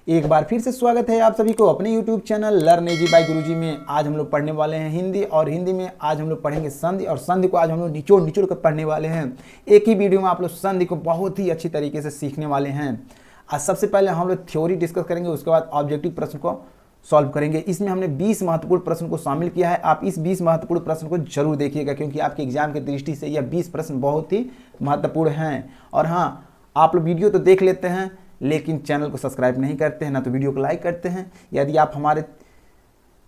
एक बार फिर से स्वागत है आप सभी को अपने YouTube channel learn easy by Guruji में। आज हम लोग पढ़ने वाले हैं हिंदी, और हिंदी में आज हम लोग पढ़ेंगे संधि, और संधि को आज हम लोग निचोड़ निचोड़ कर पढ़ने वाले हैं। एक ही वीडियो में आप लोग संधि को बहुत ही अच्छी तरीके से सीखने वाले हैं। आज सबसे पहले हम लोग थ्योरी डिस्कस करेंगे, उसके बाद ऑब्जेक्टिव प्रश्न को सॉल्व करेंगे। इसमें हमने 20 महत्वपूर्ण प्रश्न को शामिल किया है। आप इस 20 महत्वपूर्ण प्रश्न को जरूर देखिएगा, क्योंकि आपके एग्जाम की दृष्टि से यह 20 प्रश्न बहुत ही महत्वपूर्ण हैं। और हाँ, आप लोग वीडियो तो देख लेते हैं, लेकिन चैनल को सब्सक्राइब नहीं करते हैं, ना तो वीडियो को लाइक करते हैं। यदि आप हमारे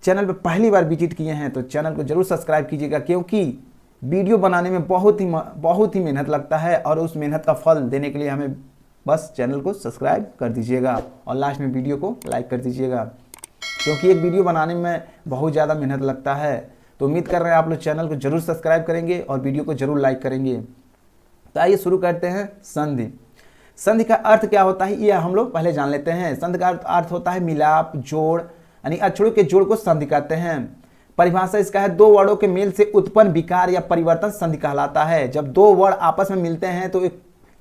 चैनल पर पहली बार विजिट किए हैं तो चैनल को जरूर सब्सक्राइब कीजिएगा, क्योंकि वीडियो बनाने में बहुत ही मेहनत लगता है, और उस मेहनत का फल देने के लिए हमें बस चैनल को सब्सक्राइब कर दीजिएगा और लास्ट में वीडियो को लाइक कर दीजिएगा, क्योंकि एक वीडियो बनाने में बहुत ज़्यादा मेहनत लगता है। तो उम्मीद कर रहे हैं आप लोग चैनल को जरूर सब्सक्राइब करेंगे और वीडियो को जरूर लाइक करेंगे। तो आइए शुरू करते हैं। संधि। संधि का अर्थ क्या होता है यह हम लोग पहले जान लेते हैं। संधि का अर्थ होता है मिलाप, जोड़, यानी अक्षरों के जोड़ को संधि कहते हैं। परिभाषा इसका है, दो वर्णों के मेल से उत्पन्न विकार या परिवर्तन संधि कहलाता है। जब दो वर्ण आपस में मिलते हैं तो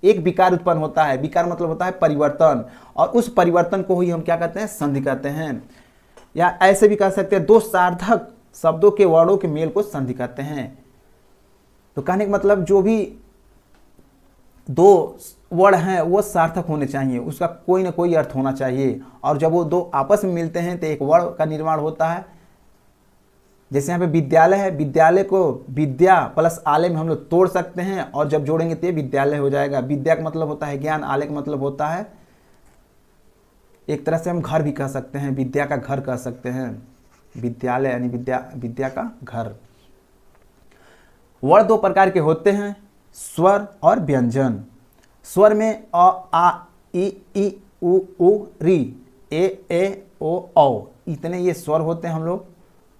एक विकार उत्पन्न होता है। विकार मतलब होता है परिवर्तन, और उस परिवर्तन को ही हम क्या कहते हैं, संधि कहते हैं। या ऐसे भी कह सकते हैं, दो सार्थक शब्दों के वर्णों के मेल को संधि कहते हैं। तो कहने का मतलब जो भी दो वर्ण हैं वो सार्थक होने चाहिए, उसका कोई ना कोई अर्थ होना चाहिए, और जब वो दो आपस में मिलते हैं तो एक वर्ण का निर्माण होता है। जैसे यहाँ पे विद्यालय है, विद्यालय को विद्या प्लस आलय में हम लोग तोड़ सकते हैं, और जब जोड़ेंगे तो विद्यालय हो जाएगा। विद्या का मतलब होता है ज्ञान, आलय का मतलब होता है, एक तरह से हम घर भी कह सकते हैं, विद्या का घर कह सकते हैं। विद्यालय यानी विद्या का घर। वर्ण दो प्रकार के होते हैं, स्वर और व्यंजन। स्वर में अ, आ, ई, उ, री, ए, ओ, औ, इतने ये स्वर होते हैं। हम लोग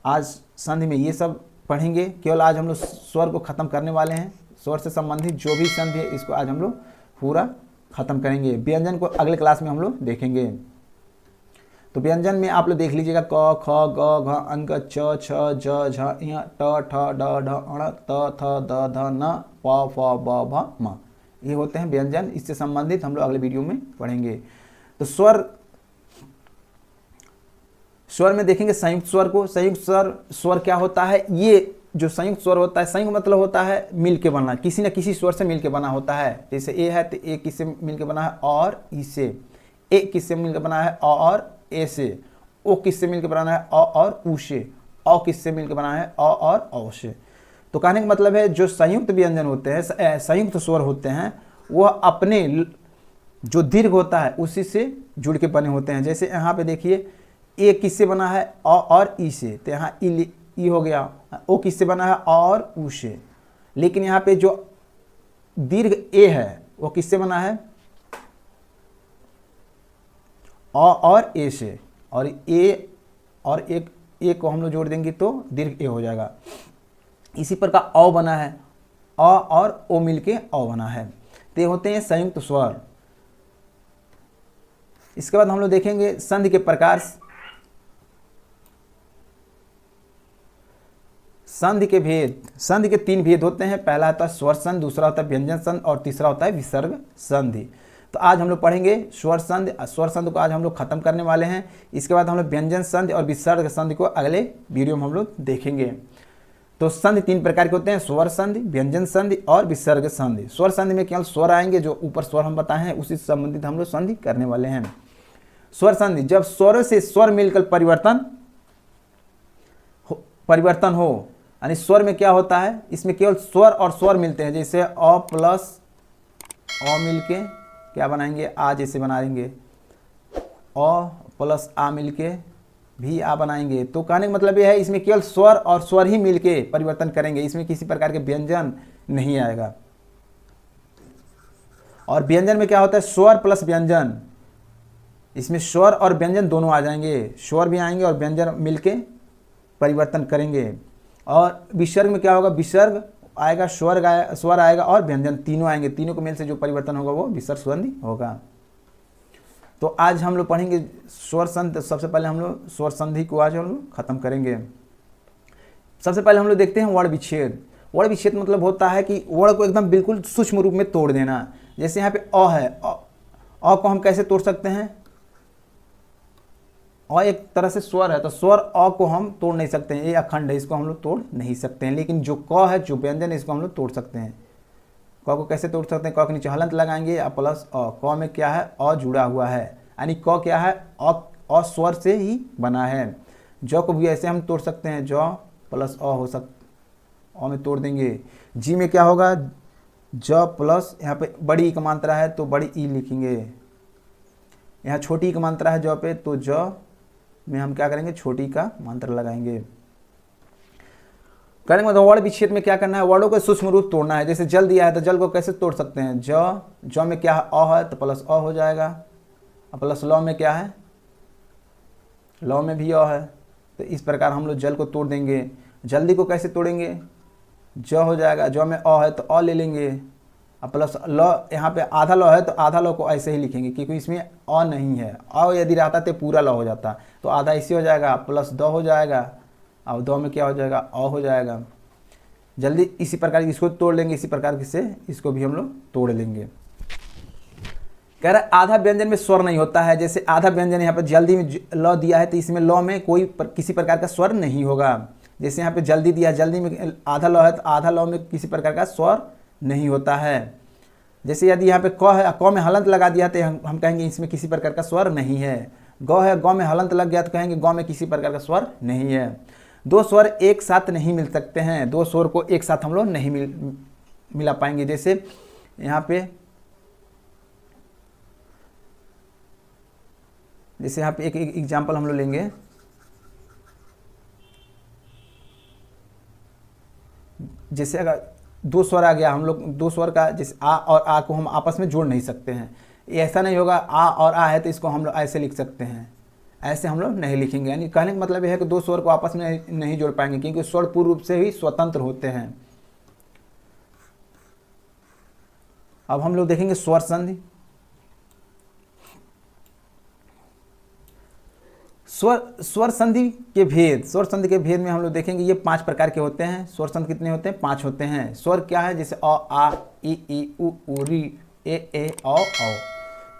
आज संधि में ये सब पढ़ेंगे। केवल आज हम लोग स्वर को ख़त्म करने वाले हैं। स्वर से संबंधित जो भी संधि है इसको आज हम लोग पूरा ख़त्म करेंगे। व्यंजन को अगले क्लास में हम लोग देखेंगे। तो व्यंजन में आप लोग देख लीजिएगा, क, ख, ग, घ, अंक, च, छ, ज, झ, ञ, ट, ठ, ड, ढ, अण, त, थ, द, ध, न, प, फ, ब, भ, म। ये होते हैं व्यंजन। इससे संबंधित हम लोग अगले वीडियो में पढ़ेंगे। तो स्वर में देखेंगे संयुक्त स्वर को। संयुक्त स्वर क्या होता है? ये जो संयुक्त स्वर होता है, संयुक्त मतलब होता है मिल के बनना, किसी न किसी स्वर से मिल के बना होता है। जैसे ए है तो ए किससे मिल के बना है? और ई से। ए किससे मिल के बना है? अ और ए से। ओ किससे मिल के बना है? अ और ऊ से। औ किससे मिल के बना है? अ और औ से। तो कहने का मतलब है, जो संयुक्त व्यंजन होते हैं, संयुक्त स्वर होते हैं, वह अपने जो दीर्घ होता है उसी से जुड़ के बने होते हैं। जैसे यहाँ पे देखिए, ए किससे बना है? अ और ई से, तो यहाँ ई हो गया। ओ किससे बना है? अ और ऊ से। लेकिन यहाँ पे जो दीर्घ ए है वो किससे बना है? अ और ए से। और ए और एक ए को हम लोग जोड़ देंगे तो दीर्घ ए हो जाएगा। इसी प्रकार औ बना है, अ और ओ मिलके औ बना है। तो ये होते हैं संयुक्त स्वर। इसके बाद हम लोग देखेंगे संधि के प्रकार। संधि के भेद। संधि के 3 भेद होते हैं। पहला होता है स्वर संधि, दूसरा होता है व्यंजन संधि, और तीसरा होता है विसर्ग संधि। तो आज हम लोग पढ़ेंगे स्वर संधि। स्वर संधि को आज हम लोग खत्म करने वाले हैं। इसके बाद हम लोग व्यंजन संधि और विसर्ग संधि को अगले वीडियो में हम लोग देखेंगे। तो संधि 3 प्रकार के होते हैं, स्वर संधि, व्यंजन संधि और विसर्ग संधि। स्वर संधि में केवल स्वर आएंगे, जो ऊपर स्वर हम बताए हैं उसी से संबंधित हम लोग संधि करने वाले हैं। स्वर संधि, जब स्वरों से स्वर मिलकर परिवर्तन हो, यानी स्वर में क्या होता है, इसमें केवल स्वर और स्वर मिलते हैं। जैसे अ प्लस अ मिलके क्या बनाएंगे? आ जैसे बनाएंगे। अ प्लस आ मिलके भी आ बनाएंगे। तो कहने का मतलब यह है, इसमें केवल स्वर और स्वर ही मिलके परिवर्तन करेंगे, इसमें किसी प्रकार के व्यंजन नहीं आएगा। और व्यंजन में क्या होता है? स्वर प्लस व्यंजन। इसमें स्वर और व्यंजन दोनों आ जाएंगे, स्वर भी आएंगे और व्यंजन मिलके परिवर्तन करेंगे। और विसर्ग में क्या होगा? विसर्ग आएगा, स्वर आएगा और व्यंजन, तीनों आएंगे। तीनों के मेल से जो परिवर्तन होगा वो विसर्ग संधि होगा। तो आज हम लोग पढ़ेंगे स्वर संधि। सबसे पहले हम लोग स्वर संधि को आज हम लोग खत्म करेंगे। सबसे पहले हम लोग देखते हैं वर्ण विच्छेद। वर्ण विच्छेद मतलब होता है कि वर्ण को एकदम बिल्कुल सूक्ष्म रूप में तोड़ देना। जैसे यहाँ पे अ है, अ को हम कैसे तोड़ सकते हैं? अ एक तरह से स्वर है, तो स्वर अ को हम तोड़ नहीं सकते हैं, ये अखंड है, इसको हम लोग तोड़ नहीं सकते हैं। लेकिन जो क है, जो व्यंजन है, इसको हम लोग तोड़ सकते हैं। क को कैसे तोड़ सकते हैं? क के नीचे हलंत लगाएंगे या प्लस अ। क में क्या है? अ जुड़ा हुआ है, यानी क क्या है? अ स्वर से ही बना है। ज को भी ऐसे हम तोड़ सकते हैं, ज प्लस अ हो अ में तोड़ देंगे। जी में क्या होगा? ज प्लस यहाँ पे बड़ी ई का मात्रा है तो बड़ी ई लिखेंगे। यहाँ छोटी ई का मात्रा है ज पे, तो ज में हम क्या करेंगे? छोटी का मात्रा लगाएंगे। कहने का मतलब वर्ण विच्छेद में क्या करना है? वर्णों को सूक्ष्म रूप तोड़ना है। जैसे जल दिया है तो जल को कैसे तोड़ सकते हैं? ज में क्या है? अ है तो प्लस अ हो जाएगा, और प्लस ल में क्या है? ल में भी अ है। तो इस प्रकार हम लोग जल को तोड़ देंगे। जल्दी को कैसे तोड़ेंगे? ज हो जाएगा, ज में अ है तो अ ले लेंगे, और प्लस ल, यहाँ पे आधा ल है तो आधा ल को ऐसे ही लिखेंगे, क्योंकि इसमें अ नहीं है। अ यदि रहता तो पूरा ल हो जाता, तो आधा इसी हो जाएगा, प्लस द हो जाएगा, और द में क्या हो जाएगा? अ हो जाएगा। जल्दी इसी प्रकार इसको तोड़ लेंगे, इसी प्रकार से इसको भी हम लोग तोड़ लेंगे। कह रहा है आधा व्यंजन में स्वर नहीं होता है। जैसे आधा व्यंजन यहाँ पर जल्दी में ल दिया है, तो इसमें ल में किसी प्रकार का स्वर नहीं होगा। जैसे यहाँ पे जल्दी दिया, जल्दी में आधा ल है तो आधा ल में किसी प्रकार का स्वर नहीं होता है। जैसे यदि यहाँ पे क है, क में हलंत लगा दिया तो हम कहेंगे इसमें किसी प्रकार का स्वर नहीं है। ग है, ग में हलंत लग गया तो कहेंगे ग में किसी प्रकार का स्वर नहीं है। दो स्वर एक साथ नहीं मिल सकते हैं, दो स्वर को एक साथ हम लोग नहीं मिला पाएंगे। जैसे यहाँ पे एक एग्जाम्पल हम लोग लेंगे। जैसे अगर दो स्वर आ गया, हम लोग दो स्वर का, जैसे आ और आ को हम आपस में जोड़ नहीं सकते हैं। ये ऐसा नहीं होगा, आ और आ है तो इसको हम लोग ऐसे लिख सकते हैं, ऐसे हम लोग नहीं लिखेंगे। यानी कहने का मतलब यह है कि दो स्वर को आपस में नहीं जोड़ पाएंगे, क्योंकि स्वर पूर्ण रूप से ही स्वतंत्र होते हैं। अब हम लोग देखेंगे स्वर संधि। स्वर संधि के भेद, स्वर संधि के भेद में हम लोग देखेंगे ये 5 प्रकार के होते हैं। स्वर संधि कितने होते हैं? 5 होते हैं। स्वर क्या है? जैसे अ, आ, ई, उ, री, ए, औ।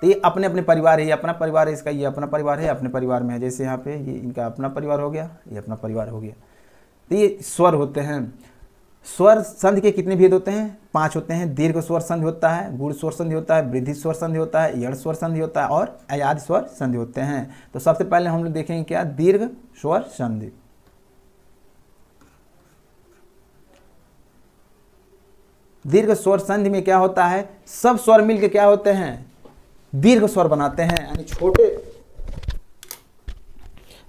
तो ये अपने अपने परिवार है, ये अपना परिवार है, इसका ये अपना परिवार है, अपने परिवार में है। जैसे यहाँ पे ये इनका अपना परिवार हो गया, ये अपना परिवार हो गया। तो ये स्वर होते हैं। स्वर संधि के कितने भेद होते हैं? 5 होते हैं। दीर्घ स्वर संधि होता है, गुण स्वर संधि होता है, वृद्धि स्वर संधि होता है, यड़ स्वर संधि होता है, और अयाद स्वर संधि होते हैं। तो सबसे पहले हम लोग देखेंगे क्या? दीर्घ स्वर संधि। दीर्घ स्वर संधि में क्या होता है? सब स्वर मिलकर क्या होते हैं? दीर्घ स्वर बनाते हैं। यानी छोटे,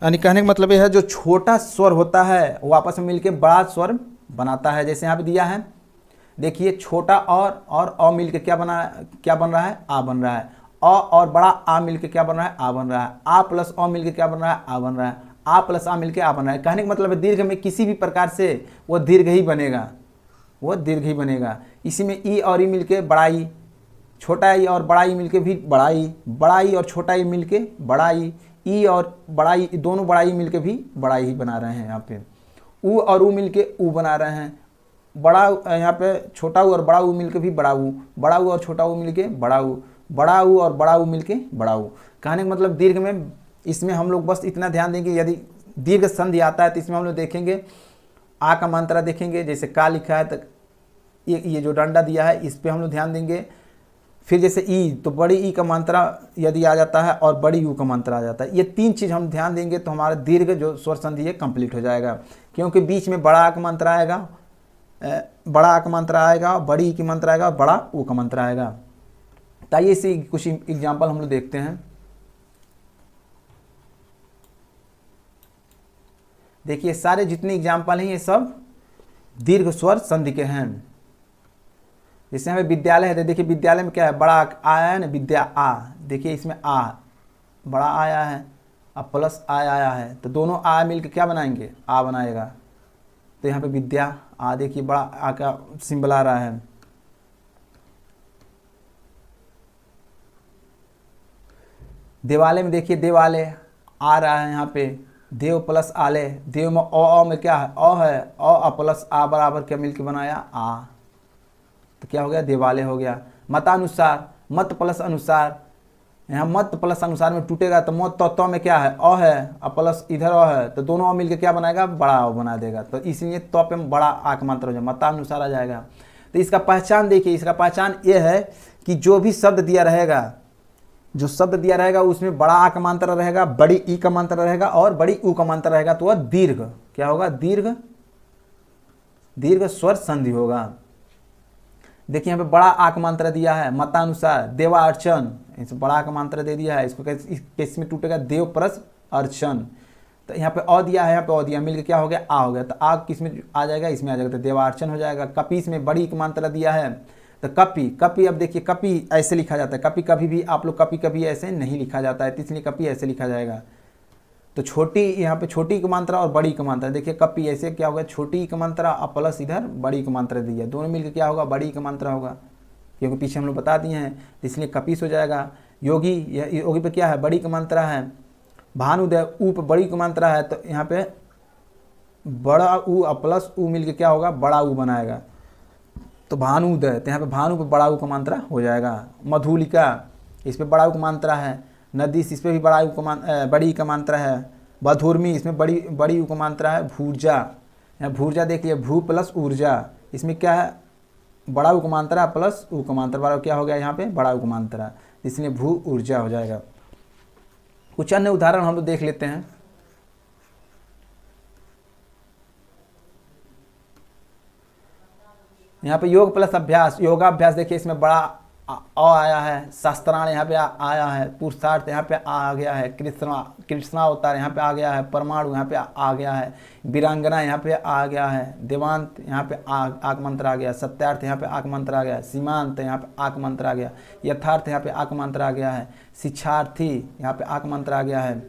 यानी कहने का मतलब यह है जो छोटा स्वर होता है वो आपस में मिलकर बड़ा स्वर बनाता है। जैसे यहाँ पे दिया है, देखिए छोटा और अ मिलकर क्या बन रहा है? आ बन रहा है। अ और बड़ा आ मिलकर क्या बन रहा है? आ बन रहा है। आ प्लस अ मिलकर क्या बन रहा है? आ बन रहा है। आ प्लस आ मिलकर आ बन रहा है। कहने का मतलब है दीर्घ में किसी भी प्रकार से वो दीर्घ ही बनेगा, वो दीर्घ ही बनेगा। इसी में ई और ई मिलके बड़ा ई, छोटा ई और बड़ा ई मिलके भी बड़ा ई और छोटा ई मिलके बड़ा ई और बड़ा ई, दोनों बड़ा ई मिलके भी बड़ा ही बना रहे हैं। यहाँ पे ऊ और ऊ मिलके ऊ बना रहे हैं। बड़ा यहाँ पे छोटा ऊ और बड़ा ऊ मिलके भी बड़ा ऊ और छोटा ऊ मिलके बड़ा ऊ और बड़ा ऊ मिलके बड़ा ऊ। कहने का मतलब दीर्घ में इसमें हम लोग बस इतना ध्यान देंगे, यदि दीर्घ संधि आता है तो इसमें हम लोग देखेंगे आ का मात्रा देखेंगे। जैसे का लिखा है तो ये जो डंडा दिया है इस पर हम लोग ध्यान देंगे। फिर जैसे ई, तो बड़ी ई का मात्रा यदि आ जाता है और बड़ी यू का मात्रा आ जाता है, ये 3 चीज़ हम ध्यान देंगे तो हमारा दीर्घ जो स्वर संधि है कंप्लीट हो जाएगा। क्योंकि बीच में बड़ा आ का मात्रा आएगा, बड़ा आ का मात्रा आएगा, बड़ी ई की मात्रा आएगा, बड़ा ऊ का मात्रा आएगा। तो आइए इसी कुछ एग्जाम्पल हम लोग देखते हैं। देखिए सारे जितने एग्जाम्पल हैं ये सब दीर्घ स्वर संधि के हैं। जैसे हमें विद्यालय है तो देखिए विद्यालय में क्या है? बड़ा आया है ना, विद्या आ। देखिए इसमें आ बड़ा आया है, अब प्लस आया है, तो दोनों आ मिलकर क्या बनाएंगे? आ बनाएगा। तो यहाँ पे विद्या आ, देखिए बड़ा आ का सिंबल आ रहा है। देवालय में देखिए देवालय आ रहा है, यहाँ पे देव प्लस आले, देव में अ में क्या है? अ है, अ प्लस आ बराबर क्या मिलकर बनाया? आ। तो क्या हो गया? देवालय हो गया। मतानुसार, मत प्लस अनुसार, यहाँ मत प्लस अनुसार में टूटेगा तो मत तो में क्या है अ है और प्लस इधर अ है, तो दोनों अ मिलकर क्या बनाएगा, बड़ा अ बना देगा। तो इसलिए तो पे बड़ा आ का मात्रा हो जाएगा, मतानुसार आ जाएगा। तो इसका पहचान देखिए, इसका पहचान ये है कि जो भी शब्द दिया रहेगा, जो शब्द दिया रहेगा उसमें बड़ा आ का मात्रा रहेगा, बड़ी ई का मात्रा रहेगा और बड़ी उ का मात्रा रहेगा, तो वह दीर्घ क्या होगा, दीर्घ स्वर संधि होगा। देखिए यहाँ पे बड़ा आ का मात्रा दिया है, मतानुसार देवा अर्चन, इस बड़ा का मात्रा दे दिया है, इसको किस में टूटेगा, देव प्लस अर्चन। तो यहाँ पे अ दिया है, यहाँ पे अ दिया, मिलकर क्या हो गया, आ हो गया। तो आ किस में आ जाएगा, इसमें आ जाएगा, तो देवार्चन हो जाएगा। कपि इसमें बड़ी की मात्रा दिया है, तो कपि अब देखिए कपि ऐसे लिखा जाता है, कपि कभी भी आप लोग कभी ऐसे नहीं लिखा जाता है, तो इसलिए कपि ऐसे लिखा जाएगा। तो छोटी यहाँ पे छोटी की मात्रा और बड़ी की मात्रा, देखिए कपि ऐसे क्या होगा, छोटी की मात्रा और प्लस इधर बड़ी की मात्रा दी है, दोनों मिलकर क्या होगा, बड़ी की मात्रा होगा, क्योंकि पीछे हम लोग बता दिए हैं, इसलिए कपीस हो जाएगा। योगी, योगी पे क्या है, बड़ी की मात्रा है। भानुदय ऊ पे बड़ी की मात्रा है, तो यहाँ पे बड़ा ऊ और प्लस ऊ मिलकर क्या होगा, बड़ा ऊ बनाएगा, तो भानुदय, तो यहाँ पे भानु पे बड़ा ऊ का मात्रा हो जाएगा। मधुलिका, इस पे बड़ा ऊ का मात्रा है। नदीस, इस पे भी बड़ा ऊ का बड़ी का मात्रा है। बधुर्मी, इसमें बड़ी ऊ का मात्रा है। भूर्जा, यहाँ भूर्जा देखिए, भू प्लस ऊर्जा, इसमें क्या है, बड़ा ऊ का मात्रा प्लस ऊ का मात्रा, बड़ा क्या हो गया, यहाँ पे बड़ा ऊ का मात्रा, इसलिए भू ऊर्जा हो जाएगा। कुछ अन्य उदाहरण हम लोग देख लेते हैं। यहाँ पे योग प्लस अभ्यास, योगाभ्यास, देखिए इसमें बड़ा अ आया है। शास्त्राण यहाँ पे आया है। पुरुषार्थ यहाँ पे आ गया है। कृष्णा अवतार यहाँ पे आ गया है। परमाणु यहाँ पे आ गया है। वीरांगना यहाँ पे आ गया है। देवांत यहाँ पे आक मंत्र आ गया। सत्यार्थ यहाँ पे आक मंत्र आ गया। सीमांत यहाँ पे आक मंत्र आ गया। यथार्थ यहाँ पे आक मंत्र आ गया है। शिक्षार्थी यहाँ पे आक मंत्र आ गया है।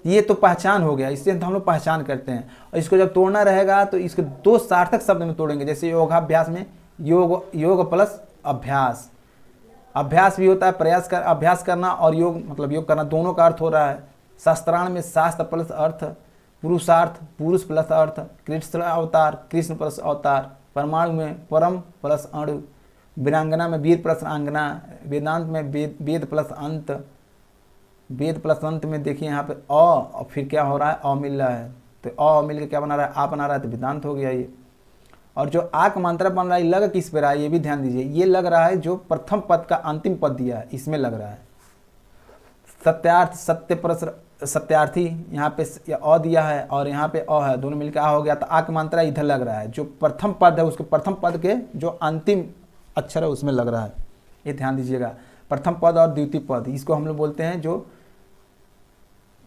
ये तो पहचान हो गया, इससे हम लोग पहचान करते हैं। और इसको जब तोड़ना रहेगा तो इसको दो सार्थक शब्द में तोड़ेंगे, जैसे योगाभ्यास में योग प्लस अभ्यास, अभ्यास भी होता है प्रयास कर, अभ्यास करना, और योग मतलब योग करना, दोनों का अर्थ हो रहा है। शास्त्राण में शास्त्र प्लस अर्थ, पुरुषार्थ पुरुष प्लस अर्थ, कृष्ण अवतार कृष्ण प्लस अवतार, परमाणु में परम प्लस अणु, वीरांगना में वीर प्लस अंगना, वेदांत में वेद प्लस अंत, वेद प्लस अंत में देखिए यहाँ पे अ और फिर क्या हो रहा है, अ मिल रहा है, तो अ मिल के क्या बना रहा है, आ बना रहा है, तो वेदांत हो गया ये। और जो आ का मात्रा बन रहा है लग किस पे रहा है, ये भी ध्यान दीजिए, ये लग रहा है जो प्रथम पद का अंतिम पद दिया है इसमें लग रहा है। सत्यार्थ सत्य पर सत्यार्थी, यहाँ पे अ दिया है और यहाँ पे अ है, दोनों मिलकर आ हो गया, तो आ का मात्रा इधर लग रहा है, जो प्रथम पद है उसके प्रथम पद के जो अंतिम अक्षर है उसमें लग रहा है, ये ध्यान दीजिएगा। प्रथम पद और द्वितीय पद, इसको हम लोग बोलते हैं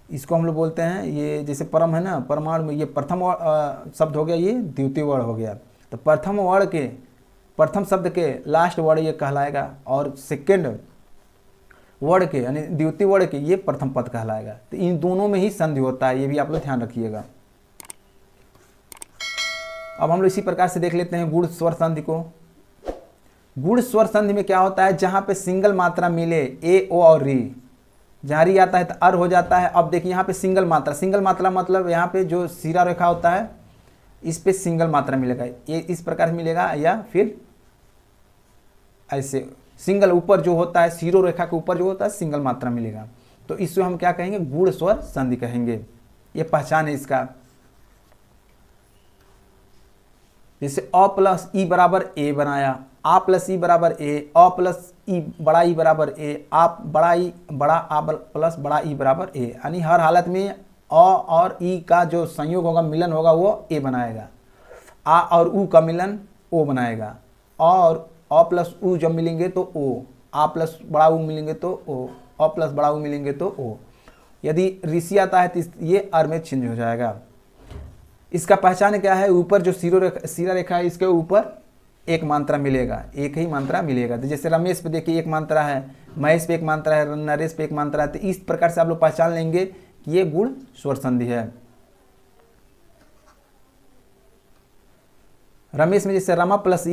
इसको हम लोग बोलते हैं, ये जैसे परम है ना, परमाणु में ये प्रथम शब्द हो गया, ये द्वितीय वर्ण हो गया। तो प्रथम वर्ण के, प्रथम शब्द के लास्ट वर्ण ये कहलाएगा, और सेकंड वर्ण के यानी द्वितीय वर्ण के ये प्रथम पद कहलाएगा। तो इन दोनों में ही संधि होता है, ये भी आप लोग ध्यान रखिएगा। अब हम लोग इसी प्रकार से देख लेते हैं गुण स्वर संधि को। गुण स्वर संधि में क्या होता है, जहां पे सिंगल मात्रा मिले, ए ओ और री, जहाँ री आता है तो अर हो जाता है। अब देखिए यहाँ पे सिंगल मात्रा मतलब यहाँ पे जो सिरा रेखा होता है इस पे सिंगल मात्रा मिलेगा, ये इस प्रकार से मिलेगा, या फिर ऐसे सिंगल ऊपर जो होता है, सिरो रेखा के ऊपर जो होता है सिंगल मात्रा मिलेगा, तो इसको हम क्या कहेंगे, गुण स्वर संधि कहेंगे। ये पहचान है इसका। जैसे अ प्लस ई बराबर ए बनाया, आ प्लस ई बराबर ए, अ प्लस ई बड़ा ई बराबर ए, आप बड़ा ई बड़ा आ प्लस बड़ा ई बराबर ए, यानी हर हालत में अ और ई का जो संयोग होगा, मिलन होगा, वो ए बनाएगा। आ और ऊ का मिलन ओ बनाएगा। अ और अ प्लस ऊ जब मिलेंगे तो ओ, आ प्लस बड़ा ऊ मिलेंगे तो ओ, अ प्लस बड़ा ऊ मिलेंगे तो ओ। यदि ऋषि आता है तो ये अर में चेंज हो जाएगा। इसका पहचान क्या है, ऊपर जो सिरा रेखा है इसके ऊपर एक मात्रा मिलेगा, एक ही मात्रा मिलेगा। तो जैसे रमेश पे देखिए एक मात्रा है, महेश पे एक मात्रा है, नरेश पे एक मात्रा है, तो इस प्रकार से आप लोग पहचान लेंगे कि ये गुण स्वर संधि है। रमेश में जैसे रमा प्लस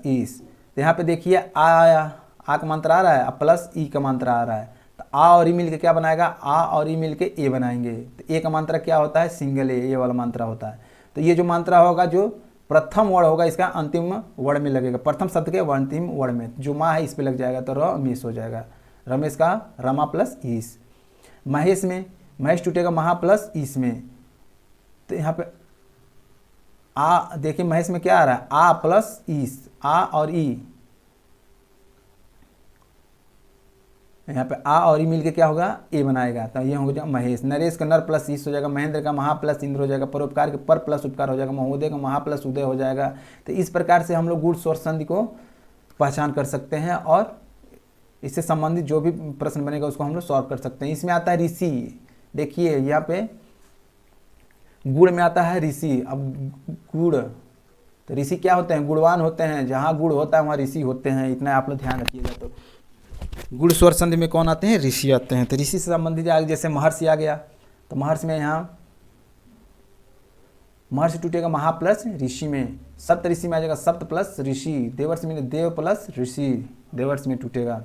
ईस, तो यहाँ पे देखिए आ आया, आ का मात्रा आ रहा है, प्लस ई का मात्रा आ रहा है, तो आ और ई मिल के क्या बनाएगा, आ और ई मिल के ए बनाएंगे। तो ए का मात्रा क्या होता है, सिंगल ए, ये वाला मात्रा होता है। तो ये जो मात्रा होगा, जो प्रथम वर्ण होगा इसका अंतिम वर्ण में लगेगा, प्रथम शब्द के अंतिम वर्ण में जो माँ है इस पे लग जाएगा, तो रमेश हो जाएगा। रमेश का रमा प्लस ईस। महेश में महेश टूटेगा महा प्लस ईस में, तो यहाँ पे आ देखिए महेश में क्या आ रहा है, आ प्लस ईस, आ और ई, यहाँ पे आ और ई मिलके क्या होगा, ए बनाएगा, तो ये हो जाएगा महेश। नरेश का नर प्लस ईस हो जाएगा, महेंद्र का महा प्लस इंद्र हो जाएगा, परोपकार के पर प्लस उपकार हो जाएगा, महोदय का महा प्लस उदय हो जाएगा। तो इस प्रकार से हम लोग गुण स्वर संधि को पहचान कर सकते हैं और इससे संबंधित जो भी प्रश्न बनेगा उसको हम लोग सॉल्व कर सकते हैं। इसमें आता है ऋषि, देखिए यहाँ पे गुड़ में आता है ऋषि। अब गुड़, तो ऋषि क्या होते हैं, गुणवान होते हैं, जहाँ गुड़ होता है वहाँ ऋषि होते हैं, इतना आप लोग ध्यान रखिएगा। तो गुण स्वर संधि में कौन आते हैं, ऋषि आते हैं। तो ऋषि से संबंधित आगे जैसे महर्षि आ गया, तो महर्षि में यहाँ महर्षि टूटेगा महा प्लस ऋषि में, सप्त ऋषि में आ जाएगा सप्त प्लस ऋषि, देवर्षि में देव प्लस ऋषि, देवर्षि में टूटेगा।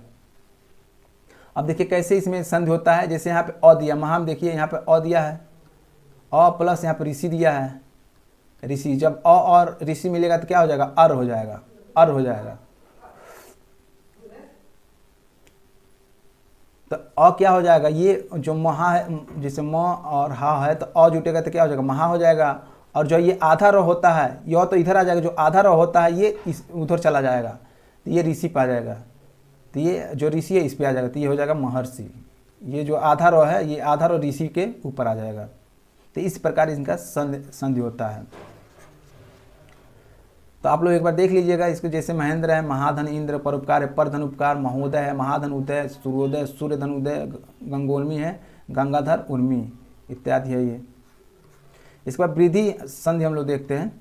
अब देखिए कैसे इसमें संधि होता है, जैसे यहाँ पे अ दिया, महा में देखिए यहाँ पे अ दिया है, अ प्लस यहाँ पे ऋषि दिया है, ऋषि, जब अ और ऋषि मिलेगा तो क्या हो जाएगा, अर हो जाएगा, अर हो जाएगा। तो अ क्या हो जाएगा, ये जो महा है, जैसे म और हा है तो अ जुटेगा तो क्या हो जाएगा, महा हो जाएगा। और जो ये आधा रो होता है यह तो इधर आ जाएगा, जो आधा रो होता है ये इस उधर चला जाएगा, तो ये ऋषि पे आ जाएगा, तो ये जो ऋषि है इस पे आ जाएगा, तो ये हो जाएगा महर्षि। ये जो आधा रो है ये आधा रो ऋषि के ऊपर आ जाएगा। तो इस प्रकार इनका संधि होता है। तो आप लोग एक बार देख लीजिएगा इसको, जैसे महेंद्र है, महाधन इंद्र, परोपकार है, परधन उपकार, महोदय है, महाधन उदय, सूर्योदय, सूर्यधन उदय, गंगोर्मी है, गंगाधर उर्मी इत्यादि है ये। इसके बाद वृद्धि संधि हम लोग देखते हैं।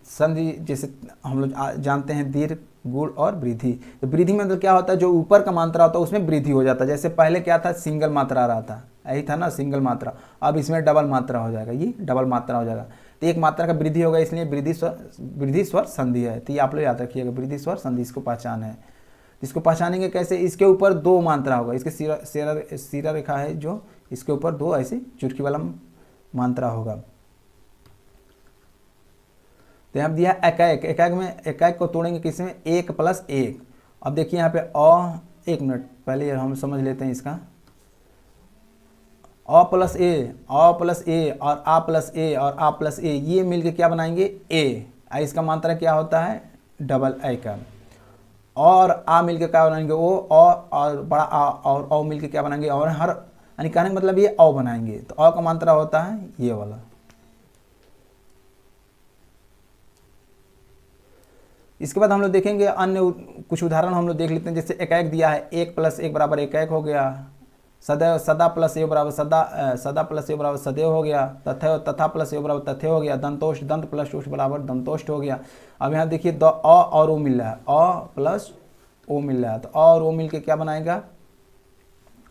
संधि जैसे हम लोग जानते हैं दीर्घ, गुण और वृद्धि। तो वृद्धि में मतलब क्या होता है, जो ऊपर का मात्रा होता है उसमें वृद्धि हो जाता है। जैसे पहले क्या था, सिंगल मात्रा आ रहा था, यही था ना सिंगल मात्रा, अब इसमें डबल मात्रा हो जाएगा, ये डबल मात्रा हो जाएगा, तो एक मात्रा का वृद्धि होगा, इसलिए वृद्धि स्वर संधि है। तो ये आप लोग याद रखिएगा, वृद्धि स्वर संधि इसको पहचान है। इसको पहचानेंगे कैसे, इसके ऊपर दो मात्रा होगा, इसके सिरा रेखा है जो, इसके ऊपर दो ऐसे चुटकी वाला मात्रा होगा। तो यहाँ दिया एकाएक, एकाएक में एकाएक को तोड़ेंगे किसमें, एक प्लस एक। अब देखिए यहाँ पे अ, एक मिनट पहले हम समझ लेते हैं इसका, अ प्लस ए और आ प्लस ए और आ प्लस ए, ये मिलके क्या बनाएंगे, ए। इसका मात्रा क्या होता है, डबल ए का। और आ मिलके क्या बनाएंगे, ओ, और बड़ा आ और ओ मिलके क्या बनाएंगे, और हर, यानी कहने का मतलब ये अ बनाएंगे। तो अ का मात्रा होता है ये वाला। इसके बाद हम लोग देखेंगे अन्य कुछ उदाहरण हम लोग देख लेते हैं। जैसे एकाएक दिया है, एक प्लस एक बराबर एकाएक हो गया, सदैव, सदा प्लस ए बराबर सदा, सदा प्लस ए बराबर सदैव हो गया, तथैव, तथा प्लस ए बराबर तथैव हो गया, दंतोष्ठ, दंत प्लस ओष्ठ बराबर दंतोष्ठ हो गया। अब यहाँ देखिए द अ और ओ मिल रहा है, अ प्लस ओ मिल रहा है, तो अ और ओ मिल के क्या बनाएगा,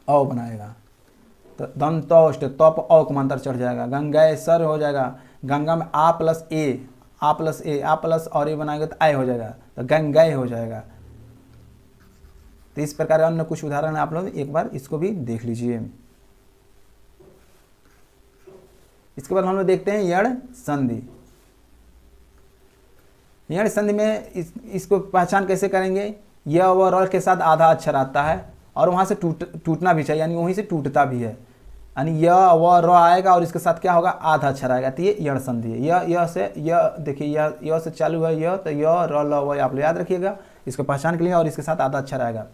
अ बनाएगा। तो दंतोष्ठ, तप अ को मंत्र चढ़ जाएगा, गंगेसर हो जाएगा, गंगा में आ प्लस ए, आ प्लस ए, आ प्लस और ए बनाएगा तो आय हो जाएगा, तो गंगाय हो जाएगा। तो इस प्रकार अन्य कुछ उदाहरण आप लोग एक बार इसको भी देख लीजिए। इसके बाद हम लोग देखते हैं यण संधि। यण संधि में इसको पहचान कैसे करेंगे, य व र के साथ आधा अक्षर आता है और वहां से टूटना भी चाहिए, यानी वहीं से टूटता भी है, यानी य व र आएगा और इसके साथ क्या होगा, आधा अक्षर आएगा, तो ये यण संधि है। य से य, देखिए य से चालू है य, तो य र ल व आप लोग याद रखिएगा इसको पहचान के लिए, और इसके साथ आधा अक्षर आएगा।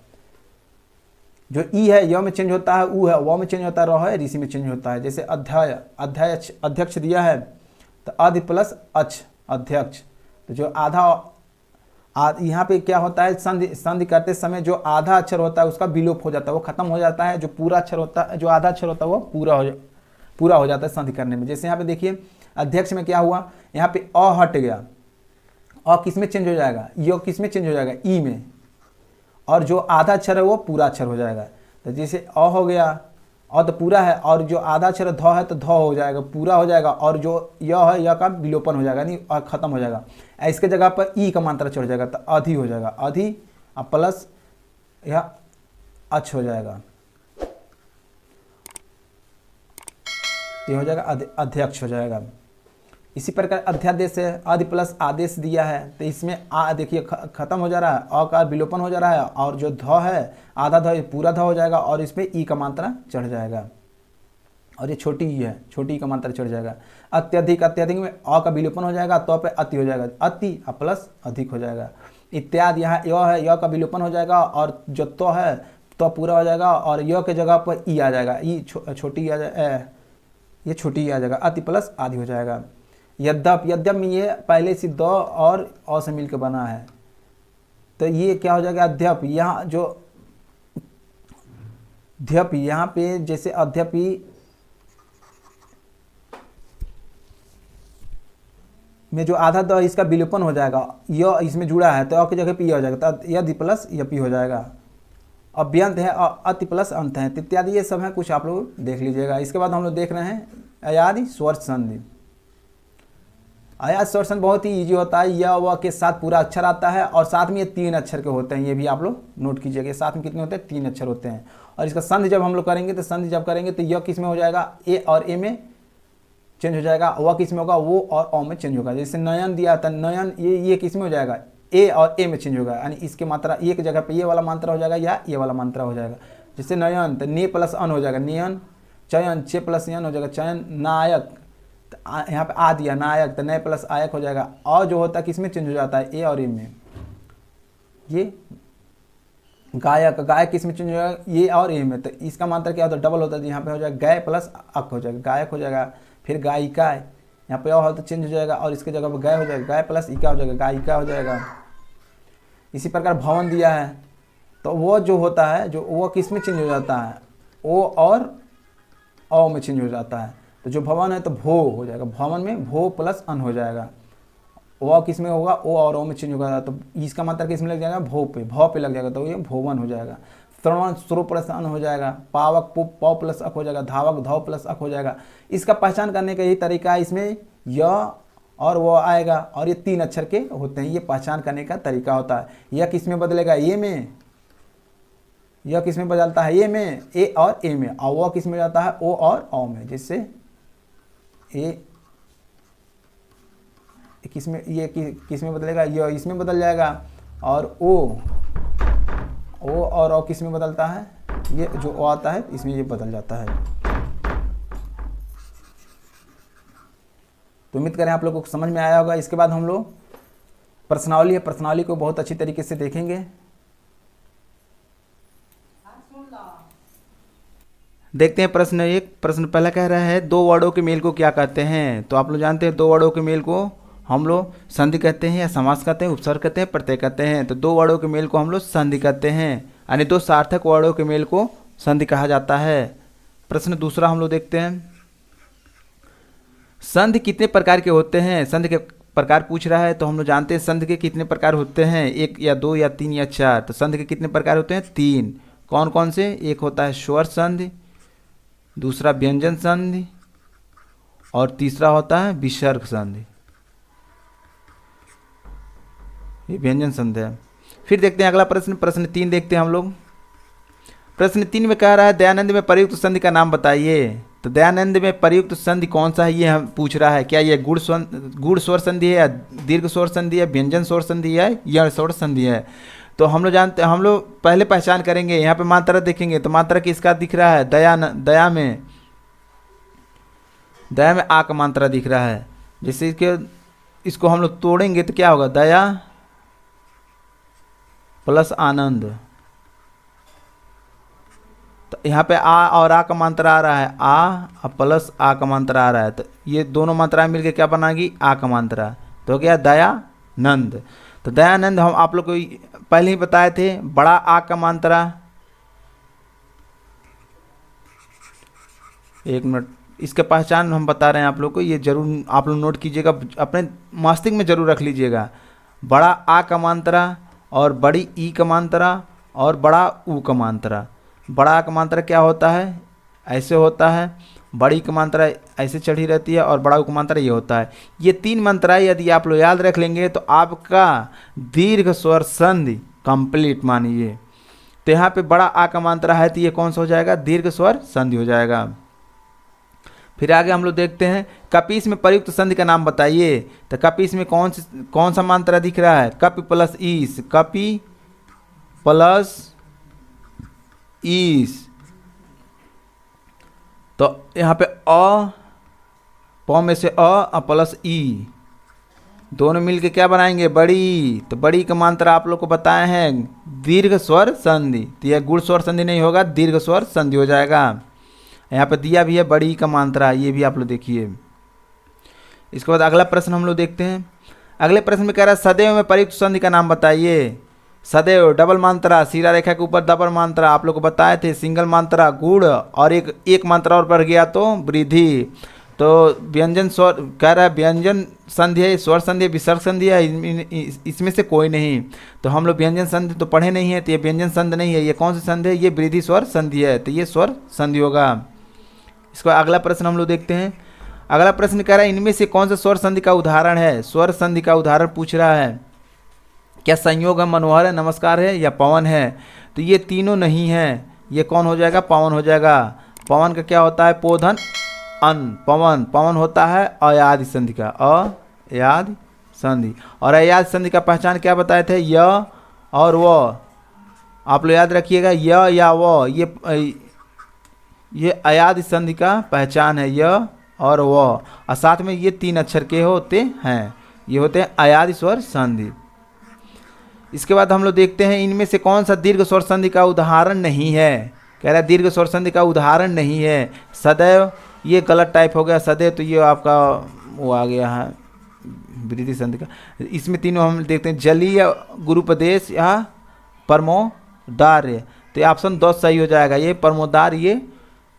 जो ई है य में चेंज होता है, ऊ है व में चेंज होता है, र है ऋषि में चेंज होता है। जैसे अध्याय अध्यक्ष दिया है, तो अध प्लस अक्ष अध्यक्ष, तो जो आधा यहाँ पे क्या होता है, संधि करते समय जो आधा अक्षर होता है उसका विलोप हो जाता है, वो खत्म हो जाता है। जो पूरा अक्षर होता है, जो आधा अक्षर होता है वो पूरा हो जाता है संधि करने में। जैसे यहाँ पे देखिए अध्यक्ष में क्या हुआ, यहाँ पे अ हट गया, अ किस में चेंज हो जाएगा, यो किस में चेंज हो जाएगा, ई में, और जो आधा अक्षर है वो पूरा अक्षर हो जाएगा। तो जैसे अ हो गया, अ तो पूरा है, और जो आधा अक्षर ध है तो ध हो जाएगा, पूरा हो जाएगा, और जो य है य का विलोपन हो जाएगा, नहीं खत्म हो जाएगा। इसके जगह पर ई का मात्रा चढ़ जाएगा, तो अधि हो जाएगा, अधि प्लस यह अक्ष हो जाएगा, ये हो जाएगा अध्यक्ष हो जाएगा। इसी प्रकार अध्यादेश है, अधि प्लस आदेश दिया है, तो इसमें आ देखिए खत्म हो जा रहा है, अ का विलोपन हो जा रहा है, और जो ध है आधा ध पूरा ध हो जाएगा, और इसमें ई का मात्रा चढ़ जाएगा, और ये छोटी ई है, छोटी ई का मात्रा चढ़ जाएगा। अत्यधिक, अत्यधिक में अ का विलोपन हो जाएगा, तो पे अति हो जाएगा, अति प्लस अधिक हो जाएगा। इत्यादि, यहाँ य है, य का विलोपन हो जाएगा, और जो तो है तो पूरा हो जाएगा, और य के जगह पर ई आ जाएगा, ई छोटी आ जाए, ये छोटी ई आ जाएगा, अति प्लस आदि हो जाएगा। यद्यप, यद्यप में ये पहले से द और अ से मिलकर बना है, तो ये क्या हो जाएगा अध्यप। यहाँ जो ध्यप, यहाँ पे जैसे अध्यपी में जो आधा द इसका विलोपन हो जाएगा, य इसमें जुड़ा है, तो अ की जगह पी हो जाएगा, तो यदि प्लस यपी हो जाएगा। अभ्यंत है, अति प्लस अंत है, इत्यादि ये सब है, कुछ आप लोग देख लीजिएगा। इसके बाद हम लोग देख रहे हैं अयादि स्वर संधि। अयाद स्वर संधि बहुत ही ईजी होता है, य व के साथ पूरा अक्षर आता है, और साथ में ये 3 अक्षर के होते हैं, ये भी आप लोग नोट कीजिएगा। साथ में कितने होते हैं? 3 अक्षर होते हैं। और इसका संधि जब हम लोग करेंगे, तो संधि जब करेंगे तो य किस में हो जाएगा? ए और ए में चेंज हो जाएगा, व किस में होगा? वो और अ में चेंज होगा। जैसे नयन दिया था, नयन ये किस में हो जाएगा? ए और ए में चेंज होगा, यानी इसके मात्रा ए की जगह पे ये वाला मात्रा हो जाएगा, या ये वाला मात्रा हो जाएगा। जैसे नयन, तो ने प्लस अन हो जाएगा, नयन। चयन, चे प्लस यन हो जाएगा, चयन। नायक, यहाँ पे आ दिया नायक, तो नए प्लस आयक हो जाएगा। और जो होता है किस में चेंज हो जाता है? ए और ए में। ये गायक, गायक किस में चेंज हो जाएगा? ये और ए में। तो इसका मात्रा क्या होता है? डबल होता है, यहाँ पे हो जाएगा गय प्लस अक हो जाएगा, गायक हो जाएगा। फिर गायिका, यहाँ पे और तो चेंज हो जाएगा, और इसके जगह पर गय हो जाएगा, गाय प्लस इका हो जाएगा, गायिका हो जाएगा। इसी प्रकार भवन दिया है, तो वो जो होता है, जो वो किस में चेंज हो जाता है? ओ और अ में चेंज हो जाता है। तो जो भवन है तो भो हो जाएगा, भवन में भो प्लस अन हो जाएगा। वो किस में होगा? ओ और ओ में चेंज होगा, तो इसका मात्रा किस में लग जाएगा? भो पे, भौ पे लग जाएगा, तो ये भोवन हो जाएगा। श्रवण, श्रो प्लस अन हो जाएगा। पावक, पुप, पौ प्लस अक हो जाएगा। धावक, धौ प्लस अक हो जाएगा। इसका पहचान करने का यही तरीका है, इसमें य और वो आएगा, और ये 3 अक्षर के होते हैं, ये पहचान करने का तरीका होता है। यह किस में बदलेगा? ये में। यह किस में बदलता है? ए में, ए और ए में। और वो किस में जाता है? ओ और औ में। जिससे ए किस में, ये किस में बदलेगा? ये इसमें बदल जाएगा, और ओ और ओ किस में बदलता है? ये जो ओ आता है इसमें ये बदल जाता है। तो उम्मीद करें आप लोगों को समझ में आया होगा। इसके बाद हम लोग प्रश्नावली है, प्रश्नावली को बहुत अच्छी तरीके से देखेंगे। देखते हैं प्रश्न 1। प्रश्न पहला कह रहा है 2 वर्डों के मेल को क्या कहते हैं? तो आप लोग जानते हैं 2 वर्डों के मेल को हम लोग संधि कहते हैं, या समास कहते हैं, उपसर्ग कहते हैं, प्रत्यय कहते हैं। तो 2 वर्डों के मेल को हम लोग संधि कहते हैं, यानी 2 सार्थक वर्डों के मेल को संधि कहा जाता है। प्रश्न दूसरा हम लोग देखते हैं, संधि कितने प्रकार के होते हैं? संधि के प्रकार पूछ रहा है, तो हम लोग जानते हैं संधि के कितने प्रकार होते हैं, 1 या 2 या 3 या 4। तो संधि के कितने प्रकार होते हैं? 3। कौन कौन से? एक होता है स्वर संधि, दूसरा व्यंजन संधि, और तीसरा होता है विसर्ग संधि। ये व्यंजन संधि है। फिर देखते हैं अगला प्रश्न, प्रश्न 3 देखते हैं हम लोग। प्रश्न 3 में कह रहा है दयानंद में प्रयुक्त संधि का नाम बताइए। तो दयानंद में प्रयुक्त संधि कौन सा है, ये हम पूछ रहा है। क्या ये गुण स्वर संधि है, या दीर्घ स्वर संधि है, व्यंजन स्वर संधि है, या स्वर संधि है? तो हम लोग जानते हैं, हम लोग पहले पहचान करेंगे। यहाँ पे मात्रा देखेंगे, तो मात्रा किसका दिख रहा है? दया में आ का मात्रा दिख रहा है। जैसे इसको हम लोग तोड़ेंगे तो क्या होगा? दया प्लस आनंद। तो यहाँ पे आ और आ का मात्रा आ रहा है, आ प्लस आ का मात्रा आ रहा है, तो ये दोनों मात्राएं मिलकर क्या बनाएगी? आ का मात्रा। तो क्या? दयानंद। तो दयानंद हम आप लोग को पहले ही बताए थे, बड़ा आ का मात्रा। 1 मिनट, इसके पहचान हम बता रहे हैं आप लोग को, ये जरूर आप लोग नोट कीजिएगा, अपने मस्तिष्क में जरूर रख लीजिएगा। बड़ा आ का मात्रा, और बड़ी ई का मात्रा, और बड़ा ऊ का मात्रा। बड़ा का मात्रा क्या होता है? ऐसे होता है। बड़ी का मात्रा ऐसे चढ़ी रहती है, और बड़ा का मात्रा ये होता है। ये 3 मात्राएं यदि आप लोग याद रख लेंगे, तो आपका दीर्घ स्वर संधि कंप्लीट मानिए। तो यहाँ पे बड़ा आ का मात्रा है, तो ये कौन सा हो जाएगा? दीर्घ स्वर संधि हो जाएगा। फिर आगे हम लोग देखते हैं कपीस में प्रयुक्त संधि का नाम बताइए। तो कपीस में कौन सा मात्रा दिख रहा है? कपि प्लस ईस, कपि प्लस ईस। तो यहाँ पे प में से अ प्लस ई दोनों मिलके क्या बनाएंगे? बड़ी। तो बड़ी का मात्रा आप लोग को बताए हैं दीर्घ स्वर संधि। तो यह गुण स्वर संधि नहीं होगा, दीर्घ स्वर संधि हो जाएगा। यहाँ पे दिया भी है बड़ी का मात्रा, ये भी आप लोग देखिए। इसके बाद अगला प्रश्न हम लोग देखते हैं। अगले प्रश्न में कह रहा है सदैव में प्रयुक्त संधि का नाम बताइए। सदैव डबल मात्रा, सीधा रेखा के ऊपर डबल मात्रा आप लोग को बताए थे, सिंगल मात्रा गुण और एक मात्रा और बढ़ गया तो वृद्धि। तो व्यंजन स्वर कह रहा है व्यंजन संधि है, स्वर संधि है, विसर्ग संधि है, इसमें से कोई नहीं। तो हम लोग व्यंजन संधि तो पढ़े नहीं है, तो ये व्यंजन संधि नहीं है। ये कौन सी संधि है? ये वृद्धि स्वर संधि है, तो ये स्वर संधि होगा। इसको अगला प्रश्न हम लोग देखते हैं। अगला प्रश्न कह रहा है इनमें से कौन सा स्वर संधि का उदाहरण है? स्वर संधि का उदाहरण पूछ रहा है। क्या संयोग है, मनोहर है, नमस्कार है या पवन है? तो ये तीनों नहीं है, ये कौन हो जाएगा? पवन हो जाएगा। पवन का क्या होता है? पोधन अन। पवन पवन होता है अयादि संधि का, अयादि संधि। और अयादि संधि का पहचान क्या बताए थे? य और व। आप लोग याद रखिएगा य या व, ये अयादि संधि का पहचान है, य और व। और साथ में ये तीन अक्षर के होते हैं, ये होते हैं अयादि स्वर संधि। इसके बाद हम लोग देखते हैं इनमें से कौन सा दीर्घ स्वर संधि का उदाहरण नहीं है। कह रहा है दीर्घ स्वर संधि का उदाहरण नहीं है। सदैव, ये गलत टाइप हो गया, सदैव तो ये आपका वो आ गया है वृद्धि संधि का। इसमें तीनों हम देखते हैं जलीय, गुरुपदेश या परमोदार्य। तो ये ऑप्शन 10 सही हो जाएगा। ये परमोदार्य ये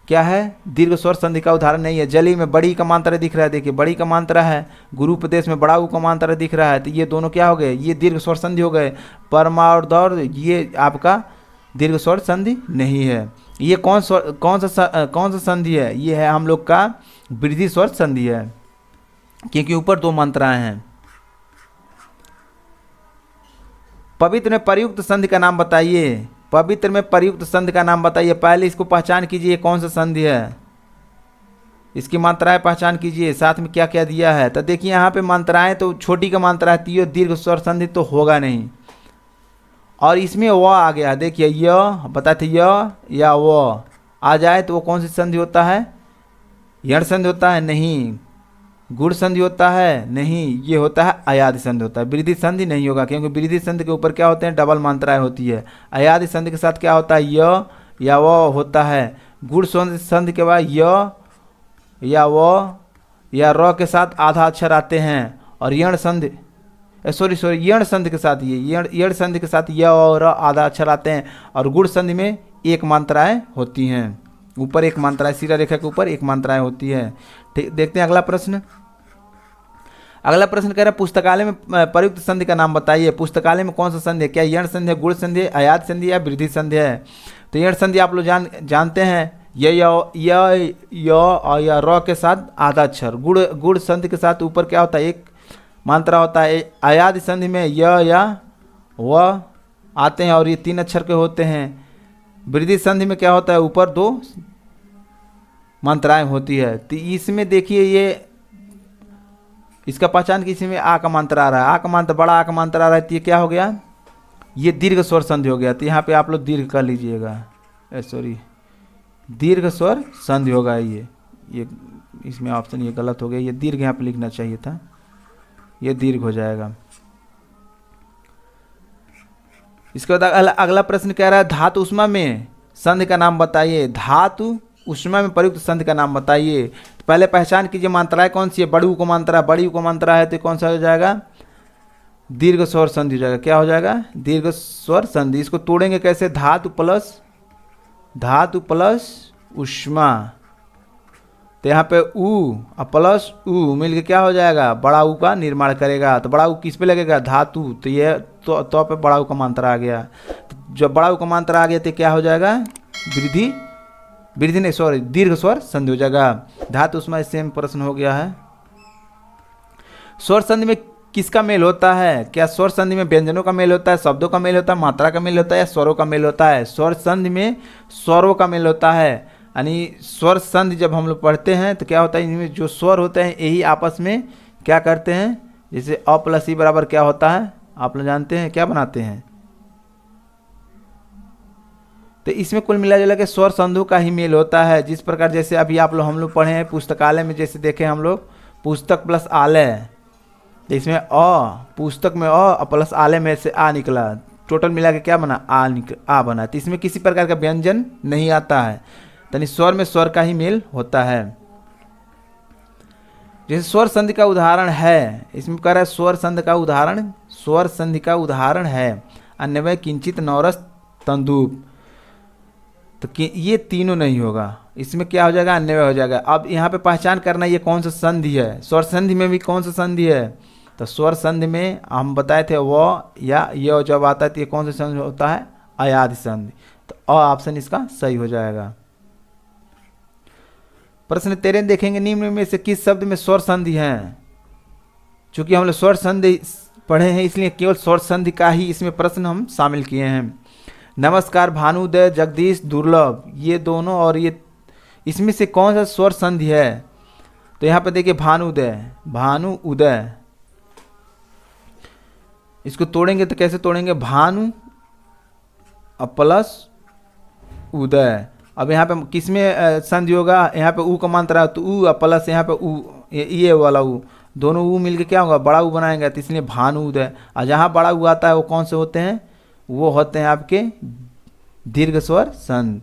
क्या है? दीर्घ स्वर संधि का उदाहरण नहीं है। जली में बड़ी का मात्रा दिख रहा है, देखिए बड़ी का मात्रा है। गुरुपदेश में बड़ा उ का मात्रा दिख रहा है, तो ये दोनों क्या हो गए? ये दीर्घ स्वर संधि हो गए। परमार्दौर ये आपका दीर्घ स्वर संधि नहीं है। ये कौन सा संधि है? ये है हम लोग का वृद्धि स्वर संधि है, क्योंकि ऊपर दो मात्राएं हैं। पवित्र में प्रयुक्त संधि का नाम बताइए। पवित्र में प्रयुक्त संधि का नाम बताइए। पहले इसको पहचान कीजिए कौन सा संधि है, इसकी मात्राएं पहचान कीजिए, साथ में क्या क्या दिया है। तो देखिए यहाँ पे मात्राएं तो छोटी का मात्रा है, तो ये दीर्घ स्वर संधि तो होगा नहीं। और इसमें व आ गया, देखिए य बताए थे, य या व आ जाए तो वो कौन सी संधि होता है? यण संधि होता है? नहीं। गुण संधि होता है? नहीं। ये होता है अयादि संधि होता है। वृद्धि संधि नहीं होगा, क्योंकि वृद्धि संधि के ऊपर क्या होते हैं? डबल मात्राएं होती है। अयादि संधि के साथ क्या होता है? य या व होता है। गुण संधि के बाद य या व या र के साथ आधा अक्षर आते हैं। और यण संधि यण संधि के साथ यण संधि के साथ य और आधा अक्षर आते हैं। और गुण संधि में एक मात्राएं होती हैं, ऊपर एक मात्रा, सीधा रेखा के ऊपर एक मात्राएं होती है। ठीक, देखते हैं अगला प्रश्न। अगला प्रश्न कह रहा है पुस्तकालय में प्रयुक्त संधि का नाम बताइए। पुस्तकालय में कौन सा संधि है? क्या यण संधि है, गुण संधि है, अयाद संधि या वृद्धि संधि है? तो यण संधि आप लोग जानते हैं, य और या र के साथ आधा अक्षर। गुण संधि के साथ ऊपर क्या होता है? एक मात्रा होता है। अयाद संधि में य या व आते हैं और ये तीन अक्षर के होते हैं। वृद्धि संधि में क्या होता है? ऊपर दो मात्राएं होती है। तो इसमें देखिए ये इसका पहचान किसी में आ का मात्रा आ रहा है, आ का मात्रा, बड़ा आ का मात्रा आ रहा है, तो ये क्या हो गया? ये दीर्घ स्वर संधि हो गया। तो यहाँ पे आप लोग दीर्घ कर लीजिएगा, दीर्घ स्वर संधि होगा। ये इसमें ऑप्शन ये गलत हो गया, ये दीर्घ यहाँ पे लिखना चाहिए था, ये दीर्घ हो जाएगा। इसके बाद अगला प्रश्न कह रहा है धातु उष्मा में संधि का नाम बताइए। धातु उष्मा में प्रयुक्त संधि का नाम बताइए। तो पहले पहचान कीजिए मात्राएं कौन सी है। बड़ी को मात्रा, बड़ी को मात्रा है तो कौन सा हो जाएगा? दीर्घ स्वर संधि हो जाएगा। क्या हो जाएगा? दीर्घ स्वर संधि। इसको तोड़ेंगे कैसे? धातु प्लस उष्मा। तो यहाँ पे उ प्लस उ मिलके क्या हो जाएगा? बड़ा उ का निर्माण करेगा। तो बड़ा उ किस पे लगेगा? धातु। तो ये तो पे बड़ा उ का मात्रा आ गया। तो जब बड़ा उ का मात्रा आ गया तो क्या हो जाएगा? वृद्धि नहीं, सॉरी, दीर्घ स्वर संधि हो जाएगा। धातु उष्मा सेम प्रश्न हो गया है। स्वर संधि में किसका मेल होता है? क्या स्वर संधि में व्यंजनों का मेल होता है, शब्दों का मेल होता है, मात्रा का मेल होता है या स्वरों का मेल होता है? स्वर संधि में स्वरों का मेल होता है। यानी स्वर संधि जब हम लोग पढ़ते हैं तो क्या होता है, इनमें जो स्वर होते हैं यही आपस में क्या करते हैं, जैसे अ प्लस ई बराबर क्या होता है आप लोग जानते हैं, क्या बनाते हैं। तो इसमें कुल मिला जुला के स्वर संधु का ही मेल होता है। जिस प्रकार जैसे अभी हम लोग पढ़े हैं पुस्तकालय में, जैसे देखें हम लोग पुस्तक प्लस आलय, तो इसमें अ, पुस्तक में अ प्लस आलय में से आ निकला, टोटल मिला के क्या बना, आ बना। तो इसमें किसी प्रकार का व्यंजन नहीं आता है, यानी स्वर में स्वर का ही मेल होता है। जैसे स्वर संधि का उदाहरण है, इसमें कह रहा है स्वर संधि का उदाहरण, स्वर संधि का उदाहरण है अन्वय किंचित नौरस तंदूप। तो ये तीनों नहीं होगा, इसमें क्या हो जाएगा, अन्वय हो जाएगा। अब यहाँ पे पहचान करना ये कौन सा संधि है। स्वर संधि में भी कौन सा संधि है, तो स्वर संधि में हम बताए थे व या य जब आता है तो ये कौन सा संधि होता है, अयादि संधि। तो अ ऑप्शन इसका सही हो जाएगा। प्रश्न 13 देखेंगे, निम्न में से किस शब्द में स्वर संधि है। चूंकि हम लोग स्वर संधि पढ़े हैं इसलिए केवल स्वर संधि का ही इसमें प्रश्न हम शामिल किए हैं। नमस्कार, भानुदय, जगदीश, दुर्लभ, ये दोनों और ये, इसमें से कौन सा स्वर संधि है। तो यहाँ पे देखिए भानुदय, भानु उदय, इसको तोड़ेंगे तो कैसे तोड़ेंगे, भानु प्लस उदय। अब यहाँ पे किस में संधि होगा, यहाँ पे ऊ का मात्रा है तो ऊ प्लस यहाँ पे ऊ, ये वाला ऊ, दोनों ऊ मिलके क्या होगा, बड़ा ऊ बनाएंगे, तो इसलिए भानु उदय। और जहाँ बड़ा ऊ आता है वो कौन से होते हैं, वो होते हैं आपके दीर्घ स्वर संधि।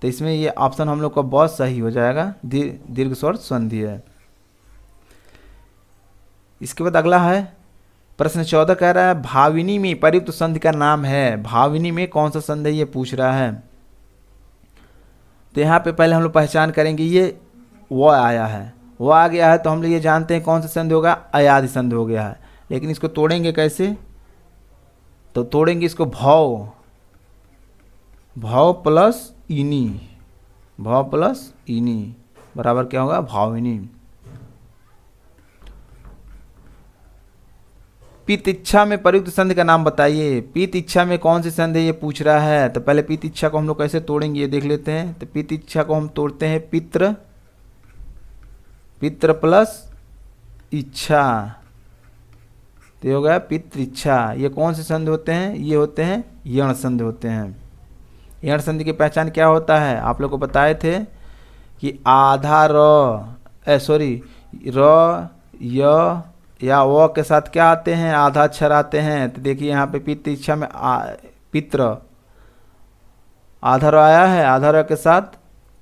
तो इसमें ये ऑप्शन हम लोग का बहुत सही हो जाएगा, दीर्घ स्वर संधि है। इसके बाद अगला है प्रश्न 14, कह रहा है भाविनी में प्रयुक्त संधि का नाम है। भाविनी में कौन सा संधि ये पूछ रहा है। तो यहाँ पे पहले हम लोग पहचान करेंगे, ये वो आया है, वो आ गया है तो हम लोग ये जानते हैं कौन सा संधि होगा, अयादि संधि हो गया है। लेकिन इसको तोड़ेंगे कैसे, तो तोड़ेंगे इसको भव, भव प्लस इनी, भव प्लस इनी बराबर क्या होगा, भाविनी। पित इच्छा में प्रयुक्त संधि का नाम बताइए। पित इच्छा में कौन सी संधि ये पूछ रहा है। तो पहले पित इच्छा को हम लोग कैसे तोड़ेंगे ये देख लेते हैं। तो पित इच्छा को हम तोड़ते हैं पित्र, पित्र प्लस इच्छा, तो ये हो गया पितृ इच्छा। ये कौन से संधि होते हैं, ये होते हैं यण संधि होते हैं। यण संधि की पहचान क्या होता है, आप लोग को बताए थे कि आधा र य या व के साथ क्या आते हैं, आधा अक्षर आते हैं। तो देखिए यहाँ पे पितृ इच्छा में पित्र आधा र आया है, आधा र के साथ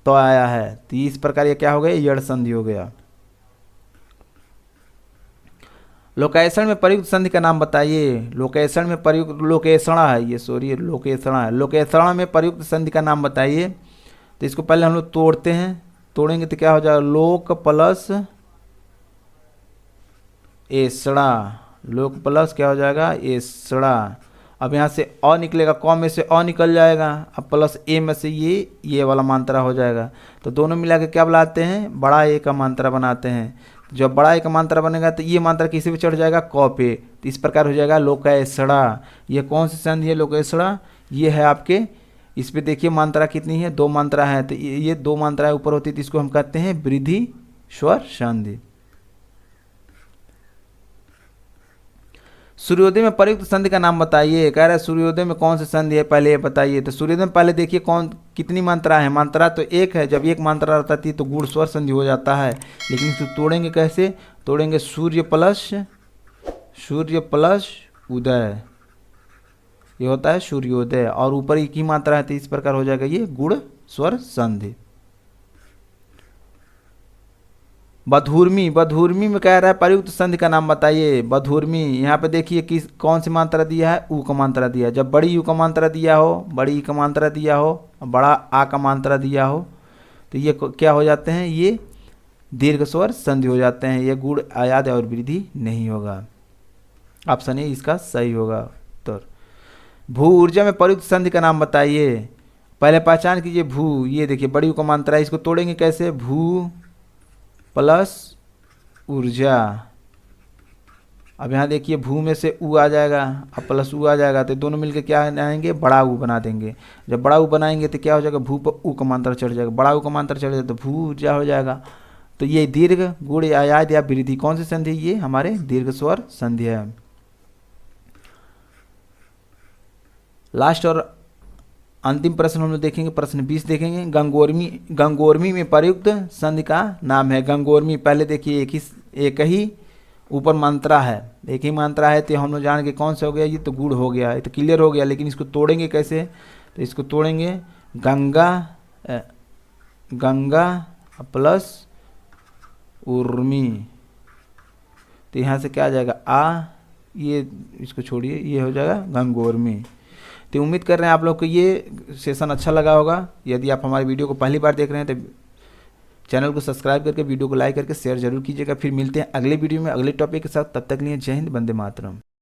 तो आया है, तो इस प्रकार ये क्या हो गया, यण संधि हो गया। लोकेशण में प्रयुक्त संधि का नाम बताइए। लोकेशण में प्रयुक्त, लोकेशणा है ये, सॉरी लोकेशणा है। लोकेशणा में प्रयुक्त संधि का नाम बताइए। तो इसको पहले हम लोग तोड़ते हैं, तोड़ेंगे तो क्या हो जाएगा, लोक प्लस एसड़ा, लोक प्लस क्या हो जाएगा, एसड़ा। अब यहाँ से अ निकलेगा, क में से अ निकल जाएगा, अब प्लस ए में से ये वाला मात्रा हो जाएगा। तो दोनों मिला के क्या बनाते हैं, बड़ा ए का मात्रा बनाते हैं। जब बड़ा ए का मात्रा बनेगा तो ये मात्रा किसी पे चढ़ जाएगा, क पे। तो इस प्रकार हो जाएगा लोकेशड़ा। ये कौन सी संधि है, लोकेशड़ा। ये है आपके, इस पे देखिए मात्रा कितनी है, 2 मात्रा है। तो ये 2 मात्राएं ऊपर होती है तो इसको हम कहते हैं वृद्धि स्वर संधि। सूर्योदय में प्रयुक्त संधि का नाम बताइए। कह रहा है सूर्योदय में कौन सी संधि है, पहले ये बताइए। तो सूर्योदय में पहले देखिए कितनी मात्रा है, मात्रा तो एक है। जब एक मात्रा रहती है तो गुण स्वर संधि हो जाता है। लेकिन इसको तोड़ेंगे कैसे, तोड़ेंगे सूर्य प्लस उदय, ये होता है सूर्योदय। और ऊपर एक ही मात्रा है तो इस प्रकार हो जाएगा ये गुण स्वर संधि। बधूर्मी, बधूर्मी में कह रहा है प्रयुक्त संधि का नाम बताइए। बधूर्मी, यहाँ पे देखिए कौन सी मात्रा दिया है, ऊ का मात्रा दिया है। जब बड़ी यू का मात्रा दिया हो, बड़ी ई का मात्रा दिया हो, बड़ा आ का मात्रा दिया हो, तो ये क्या हो जाते हैं, ये दीर्घ स्वर संधि हो जाते हैं। ये गुण अयाद और वृद्धि नहीं होगा। ऑप्शन ए इसका सही होगा उत्तर। भू ऊर्जा में प्रयुक्त संधि का नाम बताइए। पहले पहचान कीजिए भू, ये देखिए बड़ी यू का मात्रा है, इसको तोड़ेंगे कैसे, भू प्लस ऊर्जा, अब यहाँ देखिए भू में से ऊ आ जाएगा, अब प्लस ऊ आ जाएगा, तो दोनों मिलके क्या आएंगे, बड़ा ऊ बना देंगे। जब बड़ा ऊ बनाएंगे तो क्या हो जाएगा, भू पर ऊ कमांतर चढ़ जाएगा, बड़ा ऊ कमांतर चढ़ जाएगा तो भू जा हो जाएगा। तो ये दीर्घ गुण आयाद या वृद्धि कौन सी संधि, ये हमारे दीर्घ स्वर संधि है। लास्ट और अंतिम प्रश्न हम लोग देखेंगे, प्रश्न 20 देखेंगे। गंगोर्मी में प्रयुक्त संधि का नाम है। गंगोर्मी, पहले देखिए एक ही ऊपर मात्रा है, एक ही मात्रा है, तो हम लोग जान के कौन सा हो गया, ये तो गुड़ हो गया, ये तो क्लियर हो गया। लेकिन इसको तोड़ेंगे कैसे, तो इसको तोड़ेंगे गंगा प्लस उर्मी, तो यहाँ से क्या आ जाएगा आ, ये इसको छोड़िए, ये हो जाएगा गंगोर्मी। तो उम्मीद कर रहे हैं आप लोग को ये सेशन अच्छा लगा होगा। यदि आप हमारे वीडियो को पहली बार देख रहे हैं तो चैनल को सब्सक्राइब करके वीडियो को लाइक करके शेयर जरूर कीजिएगा। फिर मिलते हैं अगले वीडियो में अगले टॉपिक के साथ, तब तक के लिए जय हिंद, वंदे मातरम।